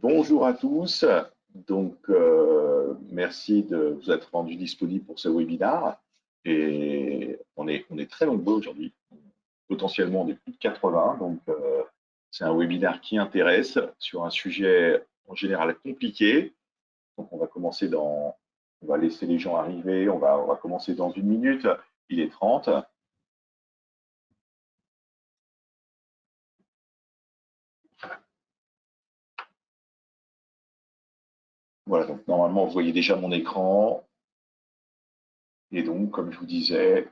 Bonjour à tous. Merci de vous être rendu disponible pour ce webinaire. Et on est très nombreux aujourd'hui. Potentiellement, on est plus de 80. C'est un webinaire qui intéresse sur un sujet en général compliqué. Donc, on va laisser les gens arriver. On va commencer dans une minute. Il est 30. Voilà. Donc, normalement, vous voyez déjà mon écran. Et donc, comme je vous disais,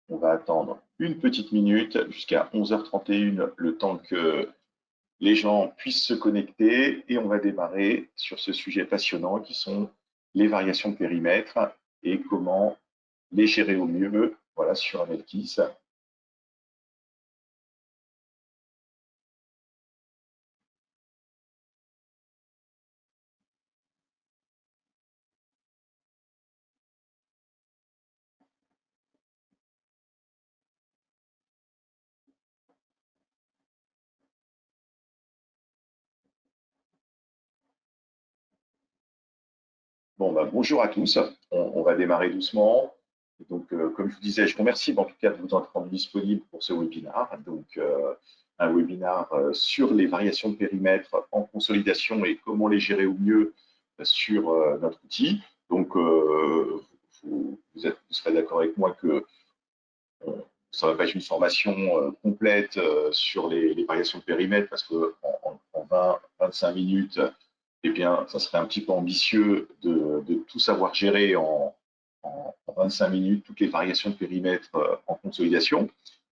on va attendre une petite minute jusqu'à 11h31, le temps que les gens puissent se connecter et on va démarrer sur ce sujet passionnant qui sont les variations de périmètre et comment les gérer au mieux, voilà, sur Amelkis. Bonjour à tous. On va démarrer doucement. Comme je vous disais, je vous remercie en tout cas de vous être rendu disponible pour ce webinaire. Un webinaire sur les variations de périmètre en consolidation et comment les gérer au mieux sur notre outil. Vous serez d'accord avec moi que ça ne va pas être une formation complète sur les variations de périmètre parce qu'en 20-25 minutes, eh bien, ça serait un petit peu ambitieux de tout savoir gérer en 25 minutes, toutes les variations de périmètre en consolidation.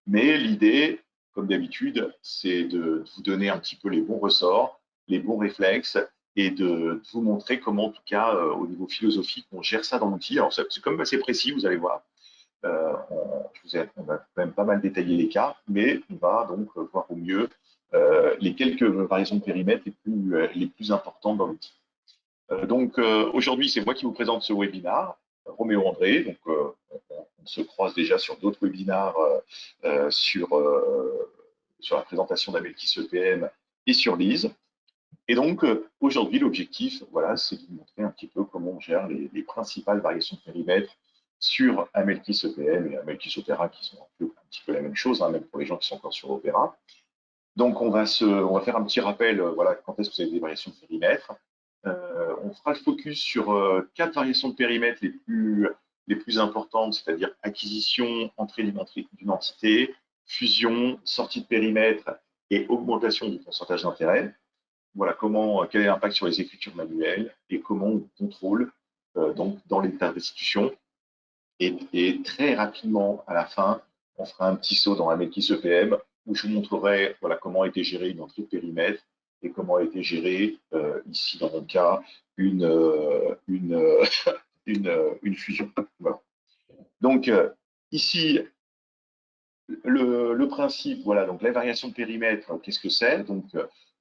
Mais l'idée, comme d'habitude, c'est de vous donner un petit peu les bons ressorts, les bons réflexes et de vous montrer comment, en tout cas, au niveau philosophique, on gère ça dans l'outil. Alors, c'est quand même assez précis, vous allez voir. On va quand même pas mal détailler les cas, mais on va donc voir au mieux les quelques variations de périmètre les plus importantes dans l'outil. Aujourd'hui, c'est moi qui vous présente ce webinaire, Roméo André. On se croise déjà sur d'autres webinaires sur la présentation d'Amelkis EPM et sur Lise. Aujourd'hui, l'objectif, voilà, c'est de vous montrer un petit peu comment on gère les principales variations de périmètre sur Amelkis EPM et Amelkis Opera, qui sont un petit peu la même chose, hein, même pour les gens qui sont encore sur Opera. Donc, on va faire un petit rappel, voilà, quand est-ce que vous avez des variations de périmètre. On fera le focus sur 4 variations de périmètre les plus importantes, c'est-à-dire acquisition, entrée d'une entité, fusion, sortie de périmètre et augmentation du pourcentage d'intérêt. Voilà quel est l'impact sur les écritures manuelles et comment on contrôle donc dans l'état restitution. Et très rapidement, à la fin, on fera un petit saut dans Amelkis EPM où je vous montrerai voilà, comment a été gérée une entrée de périmètre et comment a été gérée, ici dans mon cas, une, une fusion. Voilà. Donc, ici, le principe, voilà, donc la variation de périmètre, qu'est-ce que c'est?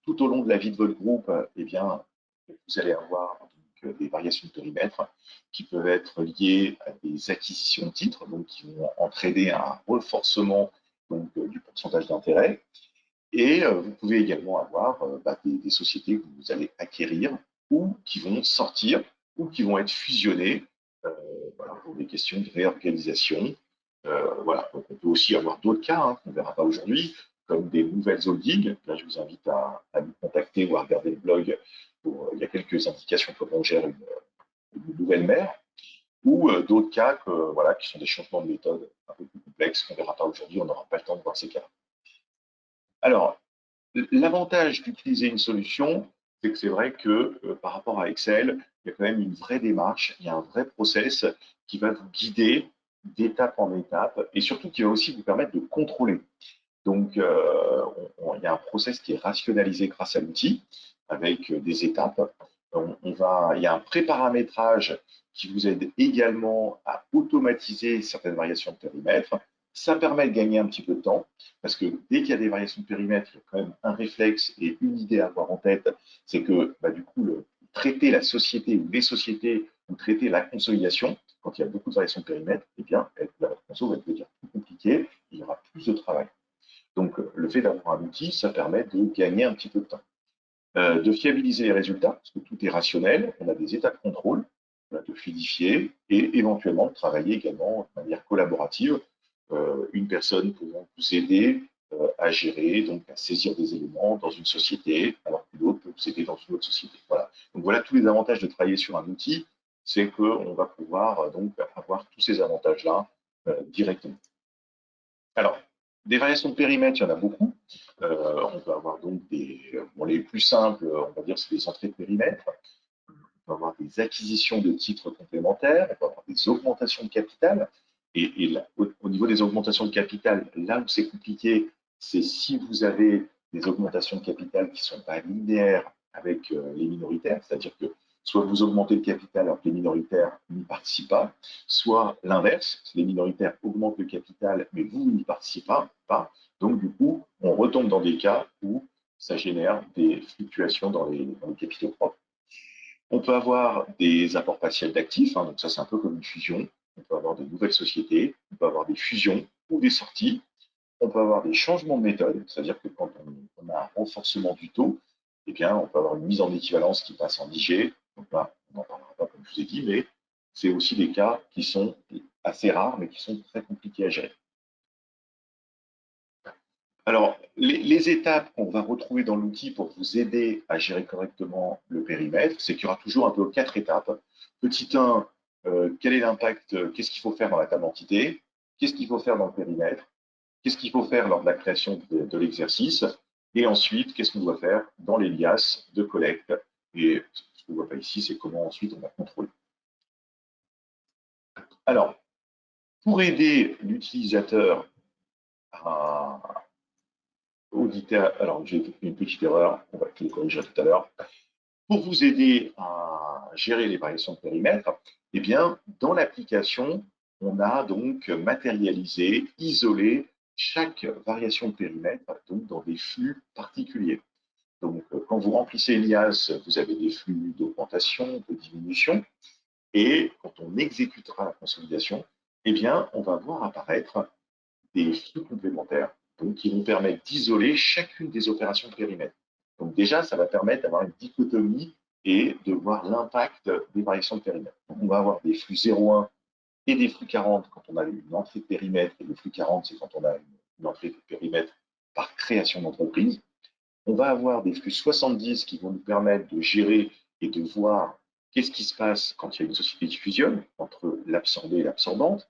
Tout au long de la vie de votre groupe, eh bien, vous allez avoir des variations de périmètre qui peuvent être liées à des acquisitions de titres, donc qui vont entraîner un renforcement du pourcentage d'intérêt. Et vous pouvez également avoir des sociétés que vous allez acquérir ou qui vont sortir ou qui vont être fusionnées voilà, pour des questions de réorganisation. Voilà. Donc, on peut aussi avoir d'autres cas qu'on ne verra pas aujourd'hui, comme des nouvelles holdings. Là, je vous invite à nous contacter ou à regarder le blog. Il y a quelques indications de comment on gère une nouvelle mère. Ou d'autres cas voilà, qui sont des changements de méthode un peu plus complexes qu'on ne verra pas aujourd'hui. On n'aura pas le temps de voir ces cas-là. Alors, l'avantage d'utiliser une solution, c'est que c'est vrai que par rapport à Excel, il y a quand même une vraie démarche, il y a un vrai process qui va vous guider d'étape en étape et surtout qui va aussi vous permettre de contrôler. Il y a un process qui est rationalisé grâce à l'outil avec des étapes. Il y a un préparamétrage qui vous aide également à automatiser certaines variations de périmètre. Ça permet de gagner un petit peu de temps parce que dès qu'il y a des variations de périmètre, il y a quand même un réflexe et une idée à avoir en tête, c'est que du coup, traiter la société ou les sociétés ou traiter la consolidation, quand il y a beaucoup de variations de périmètre, eh bien, la conso va devenir plus compliquée, il y aura plus de travail. Donc, le fait d'avoir un outil, ça permet de gagner un petit peu de temps. de fiabiliser les résultats, parce que tout est rationnel, on a des états de contrôle, de fluidifier, et éventuellement de travailler également de manière collaborative, une personne pouvant vous aider à gérer, donc à saisir des éléments dans une société, alors qu'une autre peut vous aider dans une autre société. Voilà. Donc voilà tous les avantages de travailler sur un outil, c'est qu'on va pouvoir donc avoir tous ces avantages-là directement. Alors, des variations de périmètre, il y en a beaucoup. On peut avoir donc bon, les plus simples, on va dire, c'est des entrées de périmètre. On peut avoir des acquisitions de titres complémentaires, on peut avoir des augmentations de capital. Et là, au niveau des augmentations de capital, là où c'est compliqué, c'est si vous avez des augmentations de capital qui ne sont pas linéaires avec les minoritaires, c'est-à-dire que soit vous augmentez le capital alors que les minoritaires n'y participent pas, soit l'inverse, les minoritaires augmentent le capital mais vous n'y participez pas. Donc du coup, on retombe dans des cas où ça génère des fluctuations dans les capitaux propres. On peut avoir des apports partiels d'actifs, donc ça c'est un peu comme une fusion. On peut avoir de nouvelles sociétés, on peut avoir des fusions ou des sorties. On peut avoir des changements de méthode, c'est-à-dire que quand on a un renforcement du taux, eh bien, on peut avoir une mise en équivalence qui passe en IG. Donc là, on n'en parlera pas comme je vous ai dit, mais c'est aussi des cas qui sont assez rares, mais qui sont très compliqués à gérer. Alors, les étapes qu'on va retrouver dans l'outil pour vous aider à gérer correctement le périmètre, c'est qu'il y aura toujours un peu 4 étapes. Petit 1, quel est l'impact, qu'est-ce qu'il faut faire dans la table d'entité, qu'est-ce qu'il faut faire dans le périmètre, qu'est-ce qu'il faut faire lors de la création de l'exercice, et ensuite, qu'est-ce qu'on doit faire dans les liasses de collecte. Et ce qu'on ne voit pas ici, c'est comment ensuite on va contrôler. Alors, pour aider l'utilisateur à auditer, alors j'ai fait une petite erreur, on va le corriger tout à l'heure. Pour vous aider à gérer les variations de périmètre, eh bien, dans l'application, on a donc matérialisé, isolé chaque variation de périmètre donc dans des flux particuliers. Donc, quand vous remplissez Elias, vous avez des flux d'augmentation, de diminution, et quand on exécutera la consolidation, eh bien, on va voir apparaître des flux complémentaires donc, qui vont permettre d'isoler chacune des opérations de périmètre. Donc déjà, ça va permettre d'avoir une dichotomie et de voir l'impact des variations de périmètre. Donc, on va avoir des flux 0,1 et des flux 40 quand on a une entrée de périmètre, et le flux 40, c'est quand on a une entrée de périmètre par création d'entreprise. On va avoir des flux 70 qui vont nous permettre de gérer et de voir qu'est-ce qui se passe quand il y a une société qui fusionne entre l'absorbé et l'absorbante.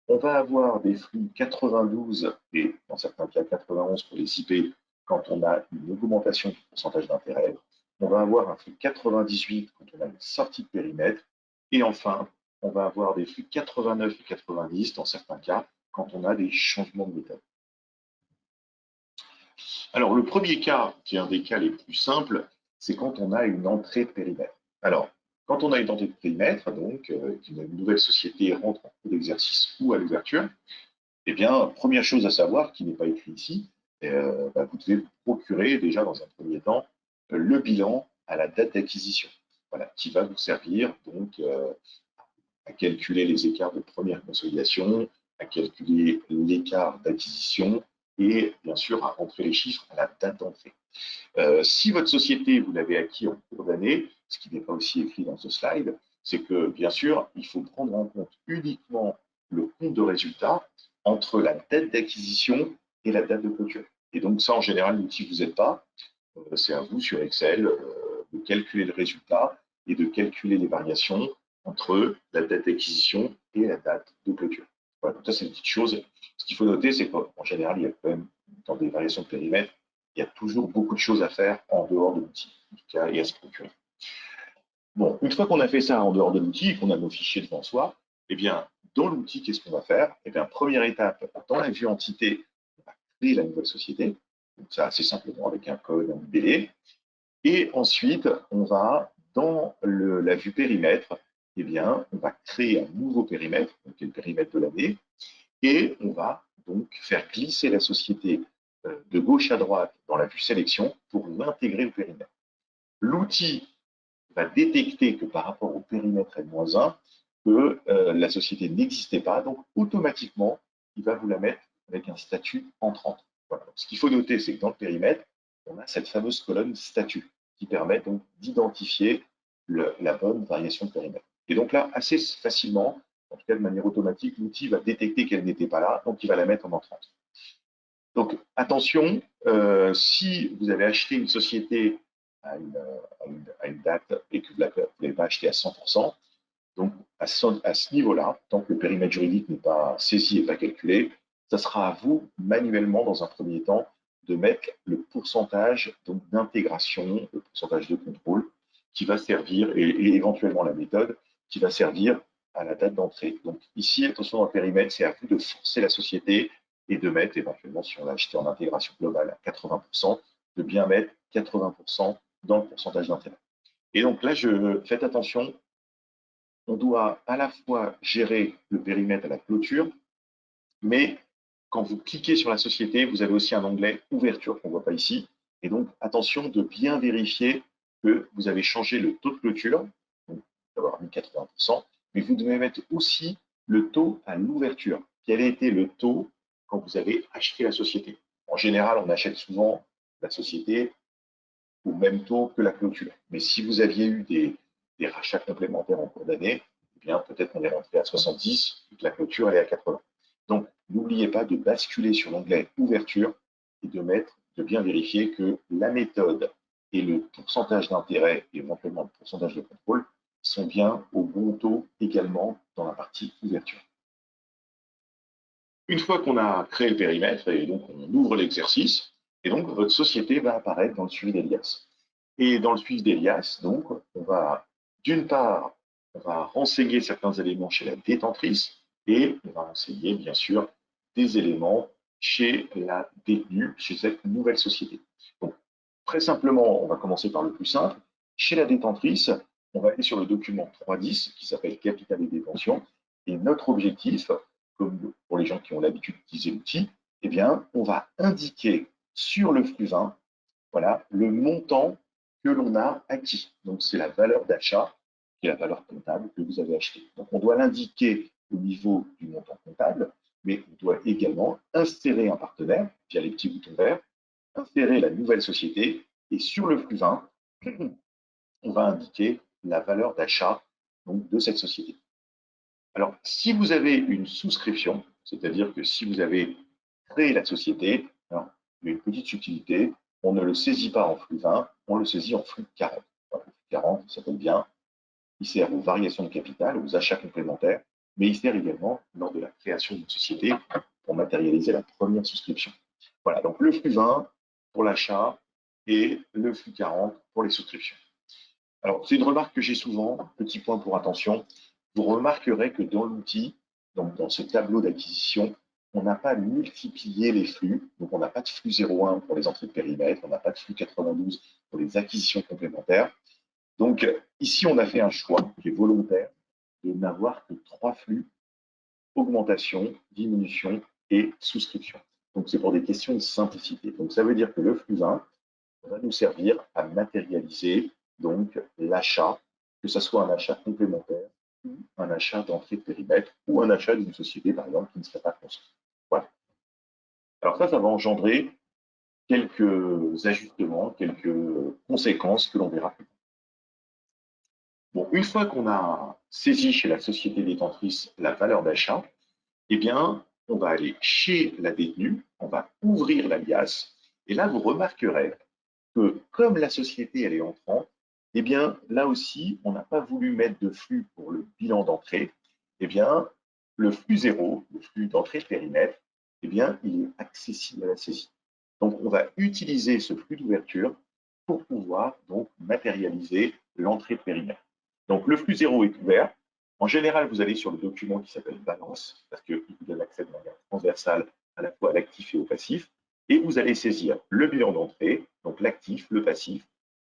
On va avoir des flux 92 et dans certains cas 91 pour les IP quand on a une augmentation du pourcentage d'intérêt. On va avoir un flux 98 quand on a une sortie de périmètre. Et enfin, on va avoir des flux 89 et 90 dans certains cas quand on a des changements de méthode. Alors, le premier cas, qui est un des cas les plus simples, c'est quand on a une entrée de périmètre. Alors, quand on a une entrée de périmètre, donc qu'une nouvelle société rentre en cours d'exercice ou à l'ouverture, eh bien, première chose à savoir, qui n'est pas écrit ici, vous devez vous procurer déjà dans un premier temps le bilan à la date d'acquisition, voilà, qui va vous servir donc à calculer les écarts de première consolidation, à calculer l'écart d'acquisition et bien sûr à rentrer les chiffres à la date d'entrée. Si votre société, vous l'avez acquis en cours d'année, ce qui n'est pas aussi écrit dans ce slide, c'est que bien sûr, il faut prendre en compte uniquement le compte de résultat entre la date d'acquisition et la date de clôture. Et donc ça, en général, l'outil ne vous aide pas. C'est à vous sur Excel de calculer le résultat et de calculer les variations entre la date d'acquisition et la date de clôture. Voilà, donc ça, c'est une petite chose. Ce qu'il faut noter, c'est qu'en général, il y a quand même, dans des variations de périmètre, il y a toujours beaucoup de choses à faire en dehors de l'outil, en tout cas, et à se procurer. Bon, une fois qu'on a fait ça en dehors de l'outil et qu'on a nos fichiers devant soi, eh bien, dans l'outil, qu'est-ce qu'on va faire? Eh bien, première étape, dans la vue entité, on va créer la nouvelle société. Donc ça, assez simplement avec un code, un IBD. Et ensuite, on va, dans la vue périmètre, eh bien, on va créer un nouveau périmètre, donc qui est le périmètre de l'année, et on va donc faire glisser la société de gauche à droite dans la vue sélection pour l'intégrer au périmètre. L'outil va détecter que par rapport au périmètre N-1, que la société n'existait pas, donc automatiquement, il va vous la mettre avec un statut entrante. Voilà. Ce qu'il faut noter, c'est que dans le périmètre, on a cette fameuse colonne statut. qui permettent donc d'identifier la bonne variation de périmètre. Et donc là, assez facilement, en tout cas de manière automatique, l'outil va détecter qu'elle n'était pas là, donc il va la mettre en entrante. Donc attention, si vous avez acheté une société à une date et que vous ne l'avez pas acheté à 100%, donc à ce niveau-là, tant que le périmètre juridique n'est pas saisi et pas calculé, ça sera à vous manuellement dans un premier temps de mettre le pourcentage d'intégration, le pourcentage de contrôle qui va servir et éventuellement la méthode qui va servir à la date d'entrée. Donc ici, attention dans le périmètre, c'est à vous de forcer la société et de mettre éventuellement, si on l'a acheté en intégration globale à 80%, de bien mettre 80% dans le pourcentage d'intérêt. Et donc là, faites attention, on doit à la fois gérer le périmètre à la clôture, mais quand vous cliquez sur la société, vous avez aussi un onglet ouverture qu'on ne voit pas ici. Et donc, attention de bien vérifier que vous avez changé le taux de clôture, donc d'avoir mis 80%, mais vous devez mettre aussi le taux à l'ouverture. Quel a été le taux quand vous avez acheté la société? En général, on achète souvent la société au même taux que la clôture. Mais si vous aviez eu des rachats complémentaires en cours d'année, eh bien peut-être qu'on est rentré à 70 et que la clôture elle est à 80. Donc n'oubliez pas de basculer sur l'onglet ouverture et de bien vérifier que la méthode et le pourcentage d'intérêt et éventuellement le pourcentage de contrôle sont bien au bon taux également dans la partie ouverture. Une fois qu'on a créé le périmètre et donc on ouvre l'exercice, et donc votre société va apparaître dans le suivi d'Elias. Et dans le suivi d'Elias, donc, on va, d'une part, on va renseigner certains éléments chez la détentrice et on va renseigner, bien sûr, des éléments chez la détenue, chez cette nouvelle société. Donc, très simplement, on va commencer par le plus simple. Chez la détentrice, on va aller sur le document 310 qui s'appelle Capital et détention. Et notre objectif, comme pour les gens qui ont l'habitude d'utiliser l'outil, eh bien, on va indiquer sur le flux 20 voilà, le montant que l'on a acquis. Donc, c'est la valeur d'achat, qui est la valeur comptable que vous avez achetée. Donc, on doit l'indiquer au niveau du montant comptable, mais on doit également insérer un partenaire via les petits boutons verts, insérer la nouvelle société, et sur le flux 20, on va indiquer la valeur d'achat de cette société. Alors, si vous avez une souscription, c'est-à-dire que si vous avez créé la société, alors, il y a une petite subtilité, on ne le saisit pas en flux 20, on le saisit en flux 40. Alors, le flux 40, ça s'appelle bien, il sert aux variations de capital, aux achats complémentaires, mais il sert également lors de la création d'une société pour matérialiser la première souscription. Voilà, donc le flux 20 pour l'achat et le flux 40 pour les souscriptions. Alors, c'est une remarque que j'ai souvent, petit point pour attention, vous remarquerez que dans l'outil, donc dans ce tableau d'acquisition, on n'a pas multiplié les flux, donc on n'a pas de flux 0,1 pour les entrées de périmètre, on n'a pas de flux 92 pour les acquisitions complémentaires. Donc ici, on a fait un choix qui est volontaire de n'avoir que 3 flux, augmentation, diminution et souscription. Donc c'est pour des questions de simplicité. Donc ça veut dire que le flux 1 va nous servir à matérialiser donc l'achat, que ce soit un achat complémentaire, un achat d'entrée de périmètre ou un achat d'une société, par exemple, qui ne serait pas construite. Voilà. Alors ça va engendrer quelques ajustements, quelques conséquences que l'on verra plus tard. Bon, une fois qu'on a saisi chez la société détentrice la valeur d'achat, eh bien, on va aller chez la détenue, on va ouvrir l'alias, et là, vous remarquerez que comme la société elle est entrante, eh bien là aussi, on n'a pas voulu mettre de flux pour le bilan d'entrée. Eh bien, le flux 0, le flux d'entrée de périmètre, eh bien, il est accessible à la saisie. Donc, on va utiliser ce flux d'ouverture pour pouvoir donc matérialiser l'entrée de périmètre. Donc, le flux 0 est ouvert. En général, vous allez sur le document qui s'appelle balance, parce qu'il vous donne accès de manière transversale à la fois à l'actif et au passif. Et vous allez saisir le bilan d'entrée, donc l'actif, le passif,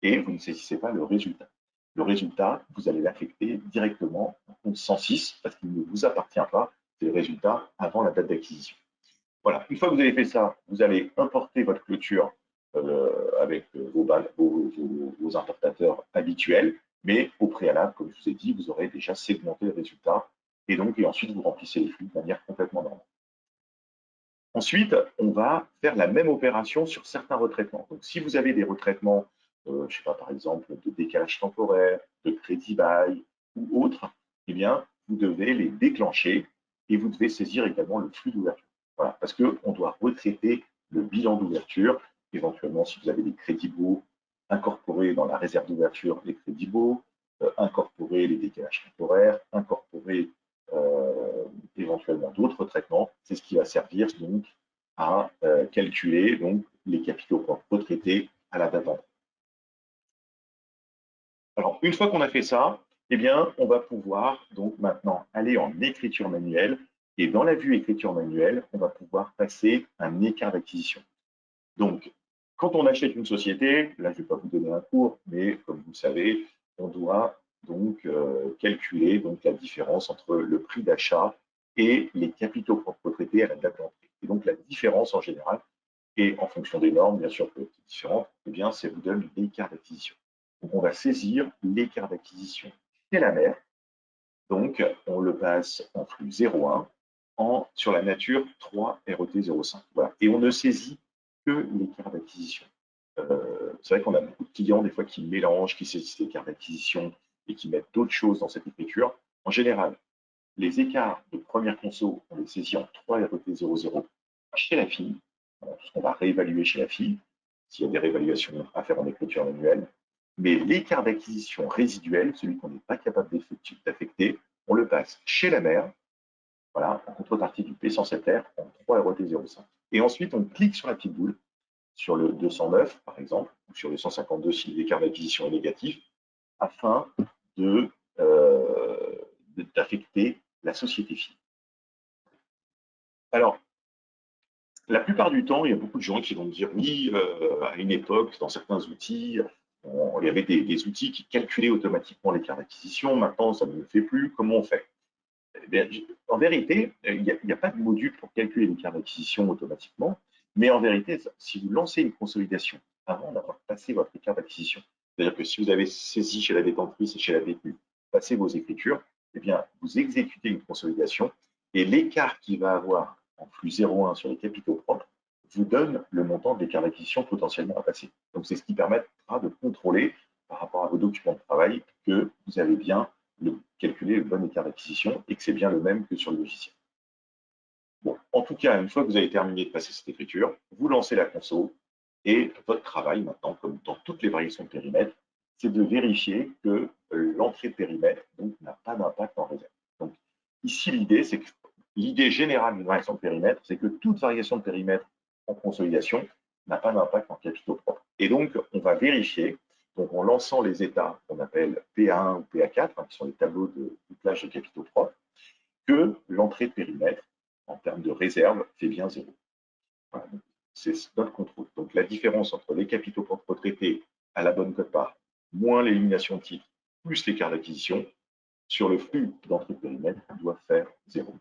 et vous ne saisissez pas le résultat. Le résultat, vous allez l'affecter directement au compte 106 parce qu'il ne vous appartient pas, c'est le résultat avant la date d'acquisition. Voilà, une fois que vous avez fait ça, vous allez importer votre clôture avec vos importateurs habituels, mais au préalable, comme je vous ai dit, vous aurez déjà segmenté le résultat et ensuite vous remplissez les flux de manière complètement normale. Ensuite, on va faire la même opération sur certains retraitements. Donc, si vous avez des retraitements je ne sais pas, par exemple, de décalage temporaire, de crédit bail ou autre, eh bien, vous devez les déclencher et vous devez saisir également le flux d'ouverture. Voilà, parce qu'on doit retraiter le bilan d'ouverture, éventuellement si vous avez des crédits baux, incorporer dans la réserve d'ouverture les crédits baux, incorporer les décalages temporaires, incorporer éventuellement d'autres traitements. C'est ce qui va servir donc à calculer donc, les capitaux propres retraités à la date d'entrée. Alors, une fois qu'on a fait ça, eh bien, on va pouvoir donc maintenant aller en écriture manuelle. Et dans la vue écriture manuelle, on va pouvoir passer un écart d'acquisition. Donc, quand on achète une société, là, je ne vais pas vous donner un cours, mais comme vous le savez, on doit donc calculer donc, la différence entre le prix d'achat et les capitaux propres retraités à la date d'entrée. Et donc, la différence en général, et en fonction des normes, bien sûr, peut être différente, eh bien, ça vous donne l'écart d'acquisition. Donc, on va saisir l'écart d'acquisition chez la mère. Donc, on le passe en flux 0,1 sur la nature 3 RET 0,5. Voilà. Et on ne saisit que l'écart d'acquisition. C'est vrai qu'on a beaucoup de clients, des fois, qui mélangent, qui saisissent l'écart d'acquisition et qui mettent d'autres choses dans cette écriture. En général, les écarts de première conso, on les saisit en 3 RET 00 chez la fille, tout ce qu'on va réévaluer chez la fille, s'il y a des réévaluations à faire en écriture manuelle. Mais l'écart d'acquisition résiduel, celui qu'on n'est pas capable d'affecter, on le passe chez la mère, voilà, en contrepartie du P107R en 3 RET 05. Et ensuite, on clique sur la petite boule, sur le 209 par exemple, ou sur le 152 si l'écart d'acquisition est négatif, afin d'affecter la société fille. Alors, la plupart du temps, il y a beaucoup de gens qui vont me dire oui, à une époque, dans certains outils, il y avait des outils qui calculaient automatiquement l'écart d'acquisition. Maintenant, ça ne le fait plus. Comment on fait? Eh bien, en vérité, il n'y a pas de module pour calculer l'écart d'acquisition automatiquement. Mais en vérité, si vous lancez une consolidation avant d'avoir passé votre écart d'acquisition, c'est-à-dire que si vous avez saisi chez la détentrice et chez la détenue, passé vos écritures, eh bien, vous exécutez une consolidation et l'écart qu'il va avoir en flux 0,1 sur les capitaux propres vous donne le montant de l'écart d'acquisition potentiellement à passer. Donc, c'est ce qui permettra de contrôler par rapport à vos documents de travail que vous avez bien calculer le bon écart d'acquisition et que c'est bien le même que sur le logiciel. Bon, en tout cas, une fois que vous avez terminé de passer cette écriture, vous lancez la conso et votre travail maintenant, comme dans toutes les variations de périmètre, c'est de vérifier que l'entrée de périmètre n'a pas d'impact en réserve. Donc ici, l'idée générale d'une variation de périmètre, c'est que toute variation de périmètre en consolidation n'a pas d'impact en capitaux propres. Et donc, on va vérifier, donc en lançant les états qu'on appelle PA1 ou PA4, qui sont les tableaux de couplage de capitaux propres, que l'entrée de périmètre, en termes de réserve, fait bien 0. Voilà. C'est notre contrôle. Donc la différence entre les capitaux propres retraités à la bonne cote-part, moins l'élimination de titres, plus l'écart d'acquisition, sur le flux d'entrée de périmètre, doit faire 0.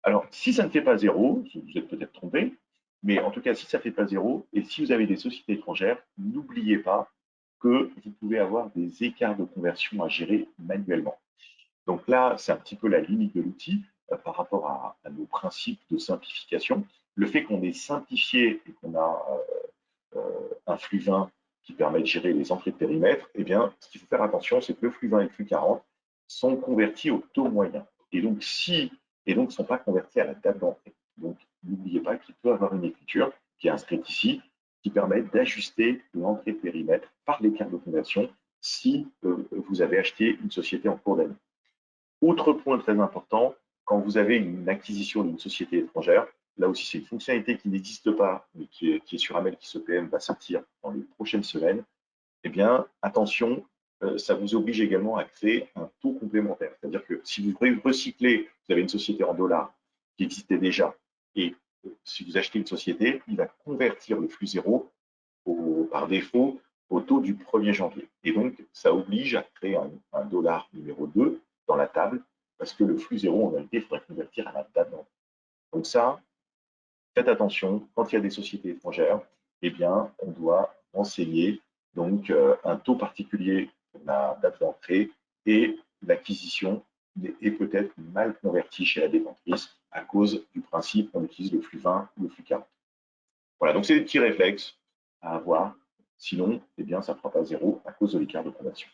Alors, si ça ne fait pas 0, vous êtes peut-être trompé, mais en tout cas, si ça ne fait pas 0, et si vous avez des sociétés étrangères, n'oubliez pas que vous pouvez avoir des écarts de conversion à gérer manuellement. Donc là, c'est un petit peu la limite de l'outil par rapport à nos principes de simplification. Le fait qu'on ait simplifié et qu'on a un flux 20 qui permet de gérer les entrées de périmètre, eh bien, ce qu'il faut faire attention, c'est que le flux 20 et le flux 40 sont convertis au taux moyen. Et donc, ne sont pas convertis à la date d'entrée. Donc, n'oubliez pas qu'il peut y avoir une écriture qui est inscrite ici, qui permet d'ajuster l'entrée de périmètre par l'écart de conversion si vous avez acheté une société en cours d'année. Autre point très important, quand vous avez une acquisition d'une société étrangère, là aussi c'est une fonctionnalité qui n'existe pas, mais qui est sur Amel qui CPM va sortir dans les prochaines semaines, eh bien attention, ça vous oblige également à créer un taux complémentaire. C'est-à-dire que si vous recyclez, vous avez une société en dollars qui existait déjà, et si vous achetez une société, il va convertir le flux 0 par défaut au taux du 1er janvier. Et donc, ça oblige à créer un dollar numéro 2 dans la table, parce que le flux 0, en réalité, il faudrait convertir à la date d'entrée. Donc ça, faites attention, quand il y a des sociétés étrangères, eh bien, on doit renseigner donc, un taux particulier pour la date d'entrée et l'acquisition est peut-être mal convertie chez la détentrice à cause du principe qu'on utilise le flux 20 ou le flux 40. Voilà, donc c'est des petits réflexes à avoir Sinon, eh bien, ça ne fera pas 0 à cause de l'écart de conversion.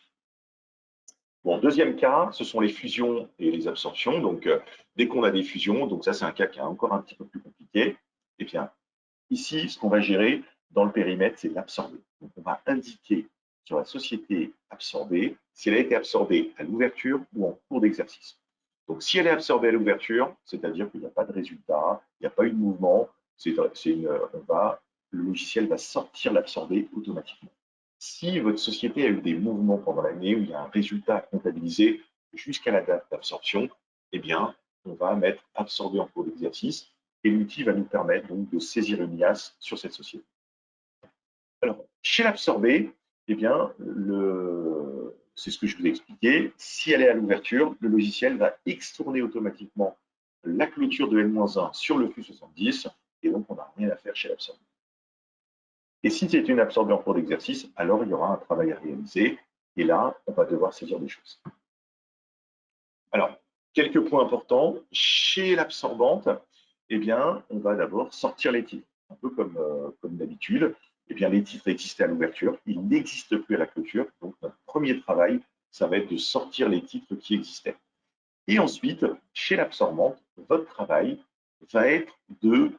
Bon, deuxième cas, ce sont les fusions et les absorptions. Donc, dès qu'on a des fusions, donc ça, c'est un cas qui est encore un petit peu plus compliqué. Eh bien, ici, ce qu'on va gérer dans le périmètre, c'est l'absorbé. Donc, on va indiquer sur la société absorbée si elle a été absorbée à l'ouverture ou en cours d'exercice. Donc, si elle est absorbée à l'ouverture, c'est-à-dire qu'il n'y a pas de résultat, il n'y a pas eu de mouvement, le logiciel va sortir l'absorbé automatiquement. Si votre société a eu des mouvements pendant l'année où il y a un résultat à comptabiliser jusqu'à la date d'absorption, eh bien, on va mettre absorbé en cours d'exercice et l'outil va nous permettre donc de saisir une IAS sur cette société. Alors, chez l'absorbé, eh bien, c'est ce que je vous ai expliqué. Si elle est à l'ouverture, le logiciel va extourner automatiquement la clôture de N-1 sur le flux 70 et donc on n'a rien à faire chez l'absorbé. Et si c'est une absorbée en cours d'exercice, alors il y aura un travail à réaliser et là, on va devoir saisir des choses. Alors, quelques points importants. Chez l'absorbante, eh bien, on va d'abord sortir les titres. Un peu comme d'habitude, eh bien, les titres existaient à l'ouverture, ils n'existent plus à la clôture. Donc, notre premier travail, ça va être de sortir les titres qui existaient. Et ensuite, chez l'absorbante, votre travail va être de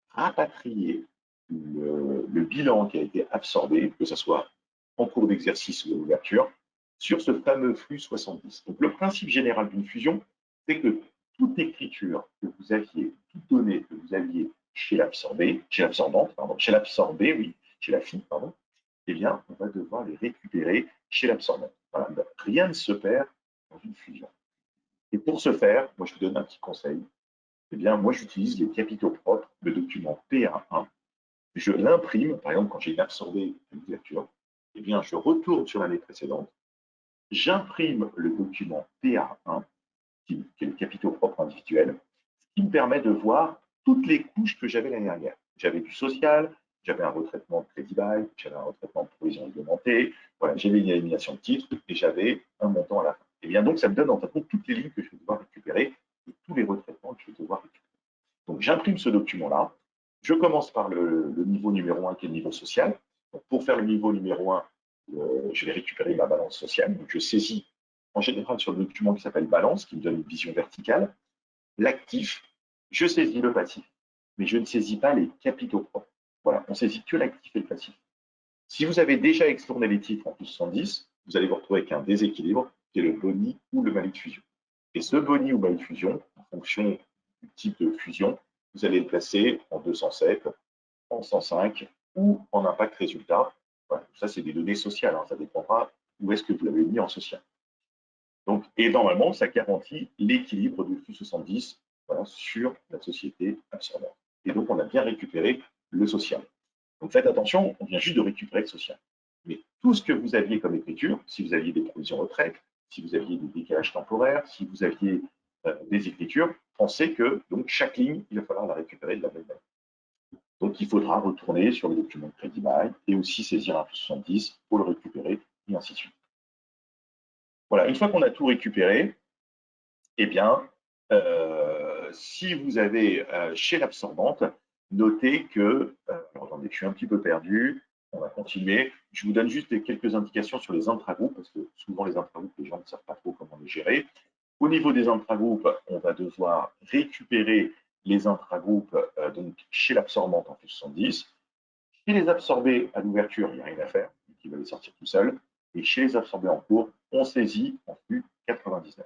rapatrier le bilan qui a été absorbé, que ce soit en cours d'exercice ou à l'ouverture, sur ce fameux flux 70. Donc, le principe général d'une fusion, c'est que toute écriture que vous aviez, toute donnée que vous aviez chez l'absorbé, chez l'absorbante, pardon, chez l'absorbé, oui, chez la fille, pardon, eh bien, on va devoir les récupérer chez l'absorbante. Voilà, rien ne se perd dans une fusion. Et pour ce faire, moi, je vous donne un petit conseil. Eh bien, moi, j'utilise les capitaux propres, le document PA1. Je l'imprime, par exemple, quand j'ai absorbé une couverture, eh bien, je retourne sur l'année précédente, j'imprime le document PA1, qui est le capitaux propres individuel, ce qui me permet de voir toutes les couches que j'avais l'année dernière. J'avais du social, j'avais un retraitement de crédit bail, j'avais un retraitement de provision réglementée, voilà, j'avais une élimination de titres et j'avais un montant à la fin. Et bien donc, ça me donne en fait toutes les lignes que je vais devoir récupérer et tous les retraitements que je vais devoir récupérer. Donc, j'imprime ce document-là. Je commence par le niveau numéro 1 qui est le niveau social. Donc, pour faire le niveau numéro 1, je vais récupérer ma balance sociale. Donc, je saisis en général sur le document qui s'appelle balance, qui me donne une vision verticale, l'actif, je saisis le passif, mais je ne saisis pas les capitaux propres. Voilà, on saisit que l'actif et le passif. Si vous avez déjà extourné les titres en plus 110, vous allez vous retrouver avec un déséquilibre qui est le boni ou le malus de fusion. Et ce boni ou malus de fusion, en fonction du type de fusion, vous allez le placer en 207, en 105 ou en impact résultat. Voilà, ça, c'est des données sociales, hein, ça dépendra où est-ce que vous l'avez mis en social. Donc, et normalement, ça garantit l'équilibre du flux 70 voilà, sur la société absorbante. Et donc, on a bien récupéré le social. Donc faites attention, on vient juste de récupérer le social. Mais tout ce que vous aviez comme écriture, si vous aviez des provisions retraite, si vous aviez des décalages temporaires, si vous aviez des écritures, pensez que donc chaque ligne, il va falloir la récupérer de la même manière. Donc il faudra retourner sur le document de crédit bail et aussi saisir un plus 70 pour le récupérer, et ainsi de suite. Voilà, une fois qu'on a tout récupéré, eh bien, si vous avez chez l'absorbante, notez que, alors attendez, je suis un petit peu perdu, on va continuer. Je vous donne juste quelques indications sur les intragroupes, parce que souvent les intragroupes, les gens ne savent pas trop comment les gérer. Au niveau des intragroupes, on va devoir récupérer les intragroupes donc chez l'absorbante en plus 70. Chez les absorbés à l'ouverture, il n'y a rien à faire, il va les sortir tout seul. Et chez les absorbés en cours, on saisit en flux 99.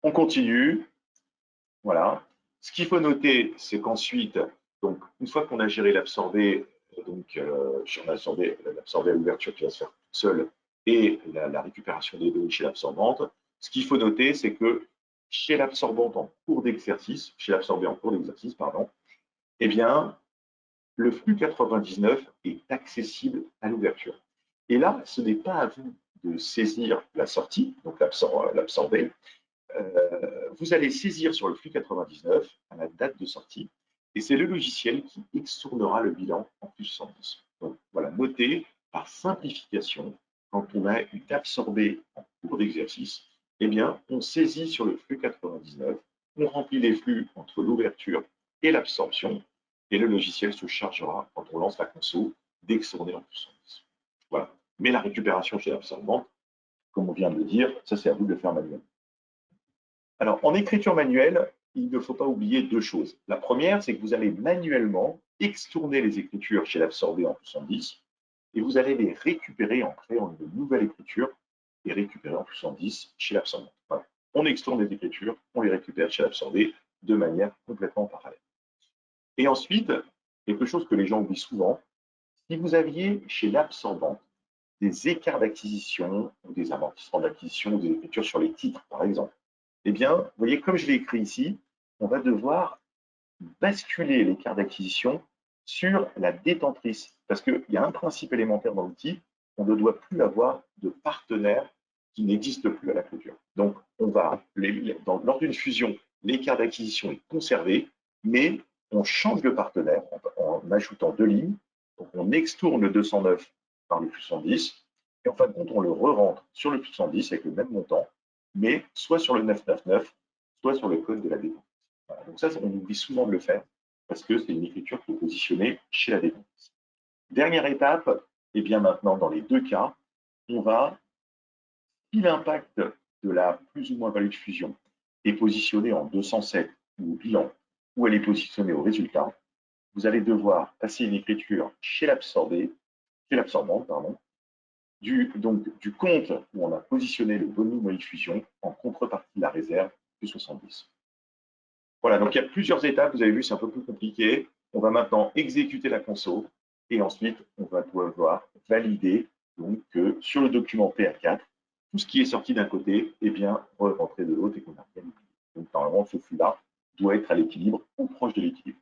On continue. Voilà. Ce qu'il faut noter, c'est qu'ensuite, donc, une fois qu'on a géré l'absorbé, donc on a l'absorbé à l'ouverture qui va se faire toute seule et la récupération des données chez l'absorbante, ce qu'il faut noter, c'est que chez l'absorbante en cours d'exercice, chez l'absorbé en cours d'exercice, pardon, eh bien, le flux 99 est accessible à l'ouverture. Et là, ce n'est pas à vous de saisir la sortie, donc l'absorbé, vous allez saisir sur le flux 99 à la date de sortie et c'est le logiciel qui extournera le bilan en plus 110. Donc voilà, notez par simplification, quand on a une absorbée en cours d'exercice, eh bien, on saisit sur le flux 99, on remplit les flux entre l'ouverture et l'absorption et le logiciel se chargera, quand on lance la console, d'extourner en plus 110. Voilà. Mais la récupération chez l'absorbante, comme on vient de le dire, ça c'est à vous de le faire manuellement. Alors, en écriture manuelle, il ne faut pas oublier deux choses. La première, c'est que vous allez manuellement extourner les écritures chez l'absorbé en plus 110 et vous allez les récupérer en créant une nouvelle écriture et récupérer en plus 110 chez l'absorbant. Voilà. On extourne les écritures, on les récupère chez l'absorbé de manière complètement parallèle. Et ensuite, quelque chose que les gens oublient souvent, si vous aviez chez l'absorbant des écarts d'acquisition ou des amortissements d'acquisition ou des écritures sur les titres, par exemple, eh bien, vous voyez, comme je l'ai écrit ici, on va devoir basculer l'écart d'acquisition sur la détentrice. Parce qu'il y a un principe élémentaire dans l'outil, on ne doit plus avoir de partenaire qui n'existe plus à la clôture. Donc, lors d'une fusion, l'écart d'acquisition est conservé, mais on change de partenaire en ajoutant deux lignes. Donc, on extourne le 209 par le plus 110, et en fin de compte, on le re-rentre sur le plus 110 avec le même montant, mais soit sur le 999, soit sur le code de la détente. Voilà. Donc ça, on oublie souvent de le faire parce que c'est une écriture qui est positionnée chez la détente. Dernière étape, et bien maintenant, dans les deux cas, on va, si l'impact de la plus ou moins value de fusion est positionné en 207 ou au bilan, ou elle est positionnée au résultat, vous allez devoir passer une écriture chez l'absorbante, du compte où on a positionné le volume value de fusion en contrepartie de la réserve du 70. Voilà, donc il y a plusieurs étapes, vous avez vu, c'est un peu plus compliqué. On va maintenant exécuter la console et ensuite on va devoir valider donc, que sur le document PA4, tout ce qui est sorti d'un côté est bien rentré de l'autre et qu'on a bien oublié. Donc normalement, ce flux-là doit être à l'équilibre ou proche de l'équilibre.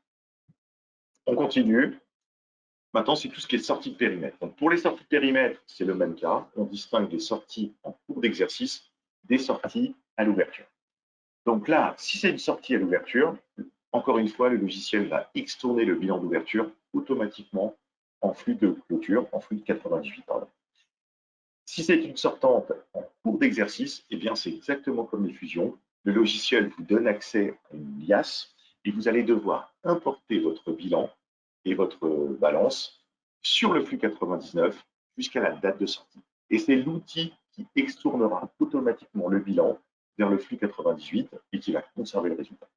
On continue. Maintenant, c'est tout ce qui est sorti de périmètre. Donc, pour les sorties de périmètre, c'est le même cas. On distingue des sorties en cours d'exercice des sorties à l'ouverture. Donc là, si c'est une sortie à l'ouverture, encore une fois, le logiciel va extourner le bilan d'ouverture automatiquement en flux de clôture, en flux de 98, pardon. Si c'est une sortante en cours d'exercice, eh bien c'est exactement comme les fusions. Le logiciel vous donne accès à une liasse et vous allez devoir importer votre bilan et votre balance sur le flux 99 jusqu'à la date de sortie. Et c'est l'outil qui extournera automatiquement le bilan vers le flux 98 et qui va conserver le résultat.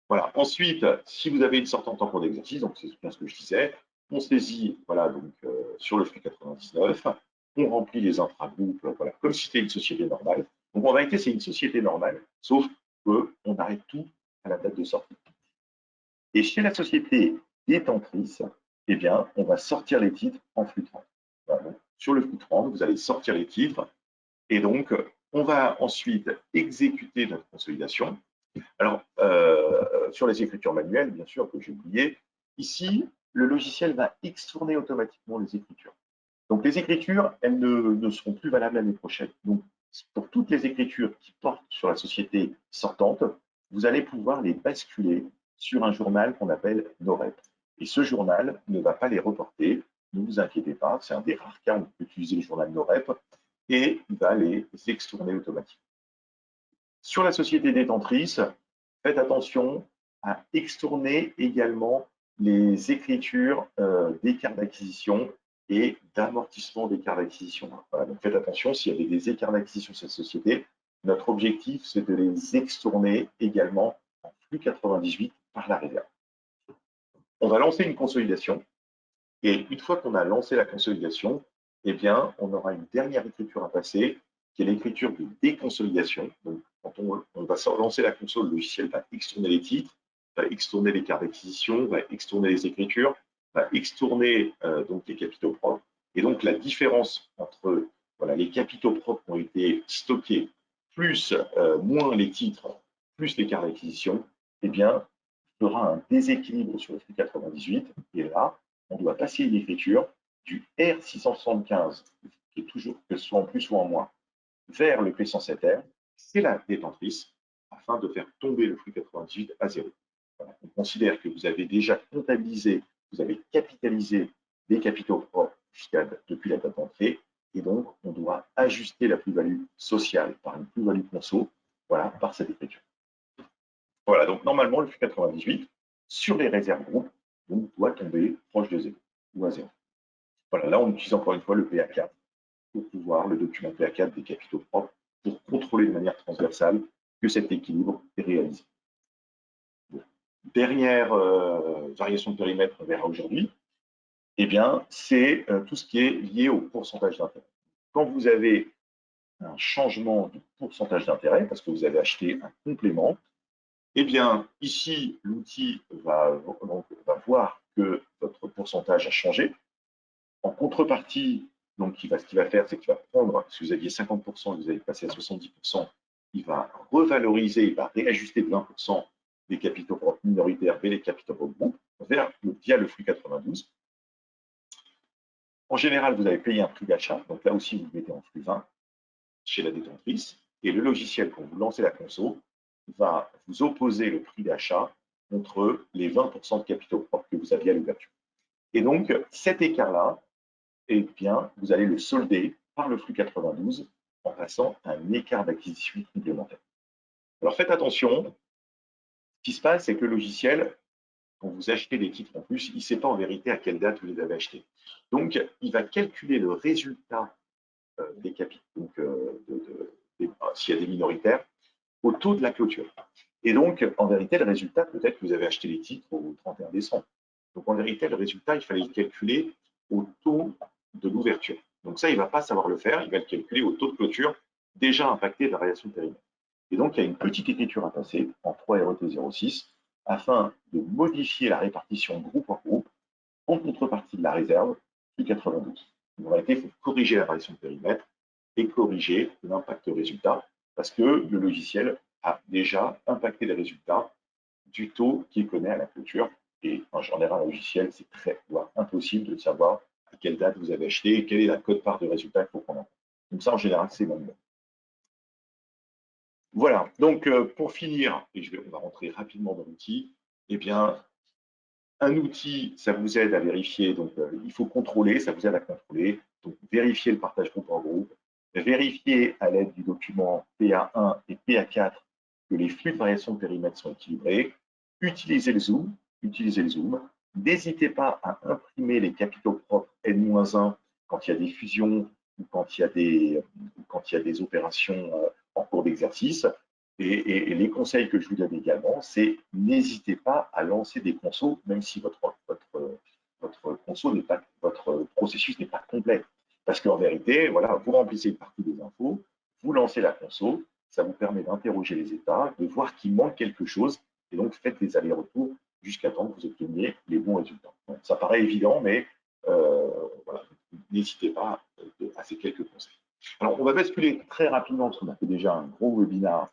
Voilà. Ensuite, si vous avez une sortante en cours d'exercice, donc c'est bien ce que je disais, on saisit voilà, donc, sur le flux 99, on remplit les intragroupes, voilà, comme si c'était une société normale. Donc en réalité, c'est une société normale, sauf qu'on arrête tout à la date de sortie. Et chez la société détentrice, eh bien, on va sortir les titres en flux 30. Voilà, donc, sur le flux 30, vous allez sortir les titres, et donc, on va ensuite exécuter notre consolidation. Alors, sur les écritures manuelles, bien sûr, que j'ai oublié, ici, le logiciel va extourner automatiquement les écritures. Donc, les écritures, elles ne seront plus valables l'année prochaine. Donc, pour toutes les écritures qui portent sur la société sortante, vous allez pouvoir les basculer sur un journal qu'on appelle NOREP. Et ce journal ne va pas les reporter, ne vous inquiétez pas, c'est un des rares cas où on peut utiliser le journal NOREP, et il va les extourner automatiquement. Sur la société détentrice, faites attention à extourner également les écritures d'écart d'acquisition et d'amortissement d'écart d'acquisition. Voilà, donc faites attention, s'il y avait des écarts d'acquisition sur cette société, notre objectif, c'est de les extourner également en flux 98 par la réserve. On va lancer une consolidation, et une fois qu'on a lancé la consolidation, eh bien, on aura une dernière écriture à passer, qui est l'écriture de déconsolidation. Donc, quand on va lancer la console, le logiciel va extourner les titres, va extourner les cartes d'acquisition, va extourner les écritures, va extourner donc les capitaux propres. Et donc, la différence entre voilà, les capitaux propres qui ont été stockés, plus moins les titres, plus les cartes d'acquisition, eh bien, il y aura un déséquilibre sur le flux 98. Et là, on doit passer une écriture du R675, qui est toujours que ce soit en plus ou en moins, vers le P107R, c'est la détentrice, afin de faire tomber le flux 98 à zéro. Voilà. On considère que vous avez déjà comptabilisé, vous avez capitalisé des capitaux propres depuis la date d'entrée, et donc on doit ajuster la plus-value sociale par une plus-value conso, voilà, par cette écriture. Voilà, donc normalement le flux 98 sur les réserves groupes donc, doit tomber proche de zéro. ou à 0. Voilà, là, on utilise encore une fois le PA4 pour pouvoir, le document PA4 des capitaux propres, pour contrôler de manière transversale que cet équilibre est réalisé. Bon. Dernière variation de périmètre qu'on verra aujourd'hui, eh bien, c'est tout ce qui est lié au pourcentage d'intérêt. Quand vous avez un changement de pourcentage d'intérêt, parce que vous avez acheté un complément, eh bien, ici, l'outil va voir que votre pourcentage a changé. En contrepartie, donc, ce qu'il va faire, c'est qu'il va prendre, si vous aviez 50% et vous allez passer à 70%, il va revaloriser, il va réajuster de 20% des capitaux propres minoritaires vers les capitaux propres groupes via le flux 92. En général, vous avez payé un prix d'achat, donc là aussi, vous le mettez en flux 20 chez la détentrice, et le logiciel, quand vous lancez la conso, va vous opposer le prix d'achat contre les 20% de capitaux propres que vous aviez à l'ouverture. Et donc, cet écart-là, eh bien, vous allez le solder par le flux 92 en passant un écart d'acquisition complémentaire. Alors faites attention, ce qui se passe, c'est que le logiciel, quand vous achetez des titres en plus, il ne sait pas en vérité à quelle date vous les avez achetés. Donc, il va calculer le résultat des capitaux, donc s'il y a des minoritaires, au taux de la clôture. Et donc, en vérité, le résultat, peut-être que vous avez acheté les titres au 31 décembre. Donc, en vérité, le résultat, il fallait le calculer au taux de l'ouverture. Donc ça, il ne va pas savoir le faire, il va le calculer au taux de clôture déjà impacté de la variation de périmètre. Et donc, il y a une petite écriture à passer en 3 RET 06 afin de modifier la répartition groupe par groupe en contrepartie de la réserve du 92. Donc, en réalité, il faut corriger la variation de périmètre et corriger l'impact résultat parce que le logiciel a déjà impacté les résultats du taux qu'il connaît à la clôture. Et en général, un logiciel, c'est très voire impossible de savoir à quelle date vous avez acheté et quelle est la cote-part de résultat qu'il faut prendre en compte. Donc ça, en général, c'est manuel. Voilà, donc pour finir, et on va rentrer rapidement dans l'outil, eh bien, un outil, ça vous aide à vérifier, donc il faut contrôler, ça vous aide à contrôler, donc vérifier le partage groupe en groupe, vérifier à l'aide du document PA1 et PA4 que les flux de variation de périmètre sont équilibrés, utiliser le zoom, n'hésitez pas à imprimer les capitaux propres N-1 quand il y a des fusions ou quand il y a des opérations en cours d'exercice. Et les conseils que je vous donne également, c'est n'hésitez pas à lancer des consos, même si votre conso n'est pas, votre processus n'est pas complet. Parce qu'en vérité, voilà, vous remplissez une partie des infos, vous lancez la conso, ça vous permet d'interroger les états, de voir qu'il manque quelque chose, et donc faites des allers-retours jusqu'à temps que vous obteniez les bons résultats. Donc, ça paraît évident, mais voilà, n'hésitez pas à ces quelques conseils. Alors, on va basculer très rapidement, parce qu'on a fait déjà un gros webinaire,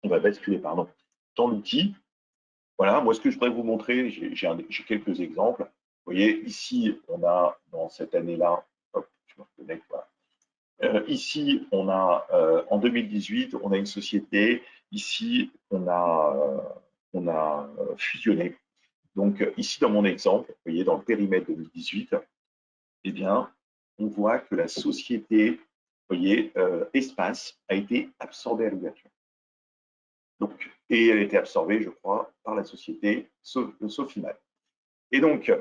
on va basculer pardon, dans l'outil. Voilà, moi ce que je voudrais vous montrer, j'ai quelques exemples. Vous voyez, ici, on a dans cette année-là, hop, je me reconnecte, voilà. Ici, on a en 2018, on a une société. Ici, on a fusionné. Donc ici, dans mon exemple, vous voyez, dans le périmètre 2018, eh bien, on voit que la société, vous voyez, Espace a été absorbée à l'ouverture. Donc, et elle a été absorbée, je crois, par la société Sofimal. Et donc,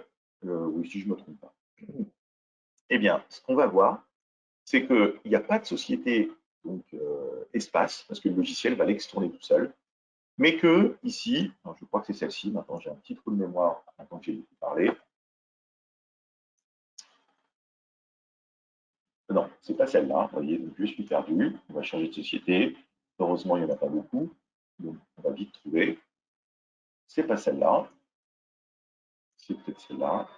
oui, si je ne me trompe pas, eh bien, ce qu'on va voir, c'est qu'il n'y a pas de société donc, espace, parce que le logiciel va l'extourner tout seul, mais que ici, je crois que c'est celle-ci, maintenant j'ai un petit trou de mémoire, maintenant que j'ai beaucoup parlé. Non, ce n'est pas celle-là, vous voyez, donc je suis perdu, on va changer de société. Heureusement, il n'y en a pas beaucoup, donc on va vite trouver. Ce n'est pas celle-là, c'est peut-être celle-là.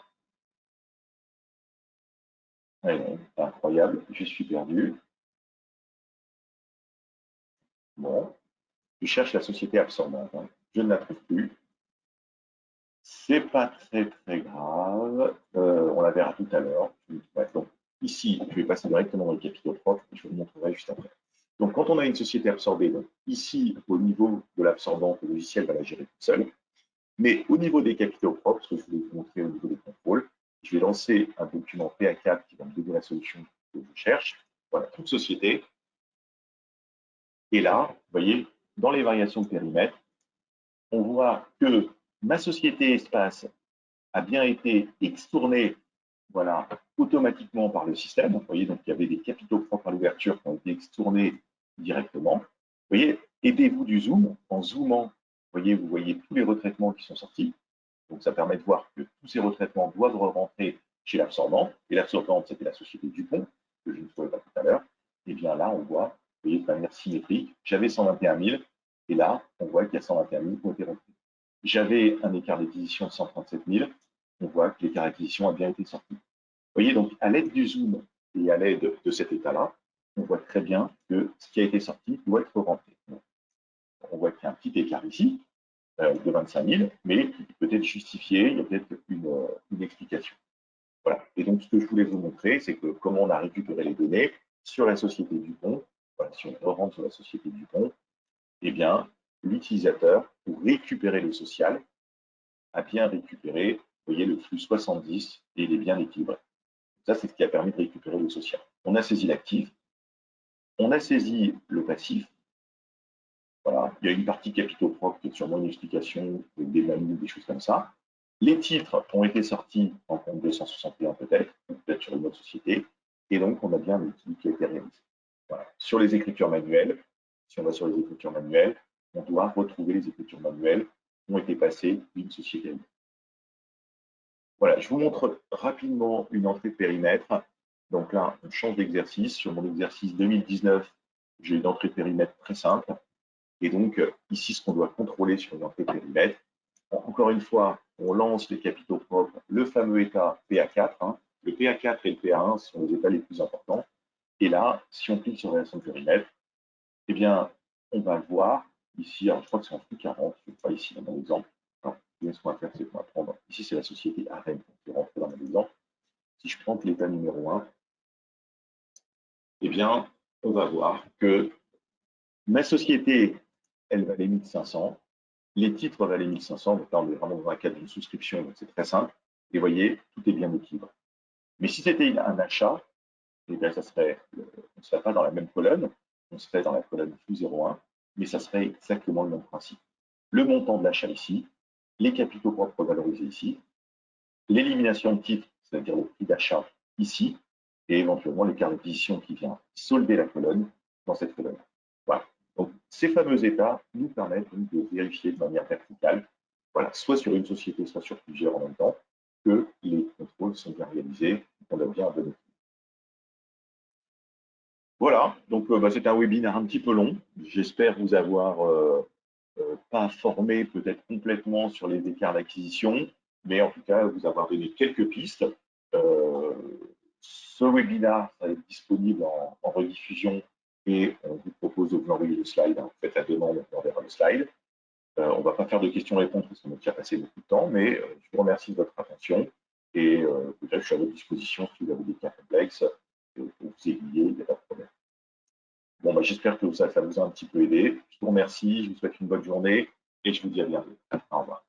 Ouais, non, incroyable, je suis perdu. Bon, je cherche la société absorbante, hein. Je ne la trouve plus. C'est pas très très grave. On la verra tout à l'heure. Ouais, donc ici, je vais passer directement dans le capitaux propre et je vous le montrerai juste après. Donc quand on a une société absorbée, donc ici au niveau de l'absorbante, le logiciel va la gérer tout seul. Mais au niveau des capitaux propres, ce que je voulais vous montrer au niveau des contrôles, je vais lancer un document PA4 qui va me donner la solution que je cherche. Voilà, toute société. Et là, vous voyez, dans les variations de périmètre, on voit que ma société espace a bien été extournée voilà, automatiquement par le système. Vous voyez, donc il y avait des capitaux propres à l'ouverture qui ont été extournés directement. Vous voyez, aidez-vous du zoom. En zoomant, vous voyez tous les retraitements qui sont sortis. Donc ça permet de voir que tous ces retraitements doivent rentrer chez l'absorbante. Et l'absorbante, c'était la société Dupont, que je ne trouvais pas tout à l'heure. Et bien là, on voit, vous voyez, de manière symétrique, j'avais 121 000, et là, on voit qu'il y a 121 000 qui ont été rentrés. J'avais un écart d'acquisition de 137 000, on voit que l'écart d'acquisition a bien été sorti. Vous voyez, donc à l'aide du zoom et à l'aide de cet état-là, on voit très bien que ce qui a été sorti doit être rentré. On voit qu'il y a un petit écart ici, de 25 000, mais qui peut être justifié, il y a peut-être une explication. Voilà. Et donc, ce que je voulais vous montrer, c'est que comment on a récupéré les données sur la société Dupont. Voilà, si on rentre sur la société Dupont, eh bien, l'utilisateur, pour récupérer le social, a bien récupéré, vous voyez, le flux 70 et il est bien équilibré. Ça, c'est ce qui a permis de récupérer le social. On a saisi l'actif, on a saisi le passif. Voilà, il y a une partie capitaux propres qui est sûrement une explication, des manus, des choses comme ça. Les titres ont été sortis en compte 261 peut-être sur une autre société, et donc on a bien un équilibre qui a été réalisé. Voilà. Sur les écritures manuelles, si on va sur les écritures manuelles, on doit retrouver les écritures manuelles qui ont été passées d'une société à une autre. Voilà, je vous montre rapidement une entrée de périmètre. Donc là, on change d'exercice. Sur mon exercice 2019, j'ai une entrée de périmètre très simple. Et donc, ici, ce qu'on doit contrôler sur une entrée de périmètre, encore une fois, on lance les capitaux propres, le fameux état PA4. Le PA4 et le PA1 sont les états les plus importants. Et là, si on clique sur réaction de périmètre, eh bien, on va voir ici, alors je crois que c'est en flux 40, je ne sais pas ici dans mon exemple. Ce qu'on va faire, c'est qu'on va prendre, ici c'est la société AREN qui est rentrée dans mon exemple. Si je prends l'état numéro 1, eh bien, on va voir que ma société, elle valait 1500, les titres valaient 1500, donc là on est vraiment dans un cadre d'une souscription, donc c'est très simple. Et vous voyez, tout est bien équilibré. Mais si c'était un achat, eh bien, on ne serait pas dans la même colonne, on serait dans la colonne flux 01, mais ça serait exactement le même principe. Le montant de l'achat ici, les capitaux propres valorisés ici, l'élimination de titres, c'est-à-dire le prix d'achat ici, et éventuellement l'écart d'acquisition qui vient solder la colonne dans cette colonne. Voilà. Donc, ces fameux états nous permettent de vérifier de manière verticale, voilà, soit sur une société, soit sur plusieurs en même temps, que les contrôles sont bien réalisés, qu'on a bien un bon équilibre. Voilà, donc c'est un webinaire un petit peu long. J'espère vous avoir pas formé peut-être complètement sur les écarts d'acquisition, mais en tout cas vous avoir donné quelques pistes. Ce webinaire va être disponible en rediffusion et on vous propose de vous envoyer le slide. Vous faites la demande, on enverra le slide. On ne va pas faire de questions-réponses parce qu'on a déjà passé beaucoup de temps, mais je vous remercie de votre attention et peut-être je suis à votre disposition si vous avez des cas complexes pour vous aiguiller, il n'y a pas de problème. Bon, j'espère que ça vous a un petit peu aidé. Je vous remercie, je vous souhaite une bonne journée et je vous dis à bientôt. Au revoir.